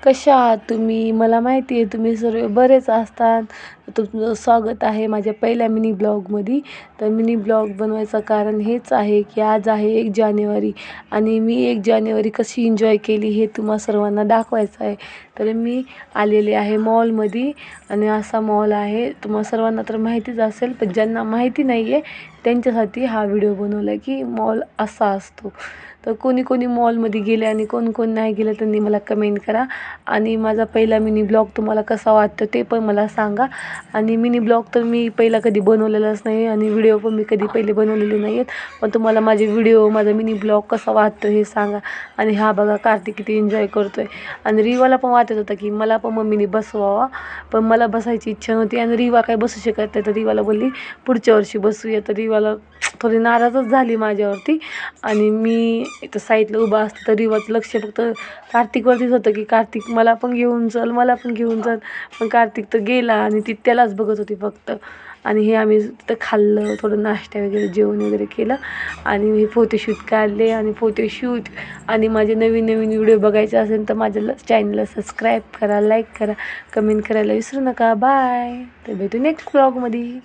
कशा आहात तुम्ही? मला माहिती आहे तुम्ही सर्व बरेच असतात. तुमचं स्वागत आहे माझ्या पहिल्या मिनी ब्लॉगमध्ये. तर मिनी ब्लॉग बनवायचं कारण हेच आहे की आज आहे 1 जानेवारी आणि मी 1 जानेवारी कशी एन्जॉय केली हे तुम्हा सर्वांना दाखवायचं आहे. तर मी आलेले आहे मॉलमध्ये आणि असा मॉल आहे तुम्हा सर्वांना तर माहितीच असेल, पण ज्यांना माहिती नाही आहे त्यांच्यासाठी हा व्हिडिओ बनवला की मॉल असा असतो. तर कोणी कोणी मॉलमध्ये गेले आणि कोण कोण नाही गेलं त्यांनी मला कमेंट करा. आणि माझा पहिला मिनी ब्लॉग तुम्हाला कसा वाटतो ते पण मला सांगा. आणि मिनी ब्लॉग तर मी पहिला कधी बनवलेलाच नाही आणि व्हिडिओ पण मी कधी पहिले बनवलेले नाही आहेत. पण तुम्हाला माझे व्हिडिओ माझा मिनी ब्लॉग कसा वाटतो हे सांगा. आणि हा बघा कार्तिक किती एन्जॉय करतो आहे. आणि रिवाला पण वाटत होतं की मला पण मम्मीने बसवावा, पण मला बसायची इच्छा नव्हती आणि रिवा काही बसू शकत नाही. तर रिवाला बोलली पुढच्या वर्षी बसूया. तर रिवाला थोडी नाराजच झाली माझ्यावरती. आणि मी इथं साईडला उभा असतं तर रिवाचं लक्ष फक्त कार्तिकवरतीच होतं की कार्तिक मला पण घेऊन चल, मला पण घेऊन चल. पण कार्तिक तर गेला आणि ती त्यालाच बघत होती फक्त. आणि हे आम्ही तिथं खाल्लं, थोडं नाश्ता वगैरे जेवण वगैरे केलं आणि मी फोटोशूट काढले. आणि फोटोशूट आणि माझे नवीन नवीन व्हिडिओ बघायचे असेल तर माझ्या चॅनलला सबस्क्राईब करा, लाईक करा, कमेंट करायला विसरू नका. बाय. तर भेटू नेक्स्ट ब्लॉगमध्ये.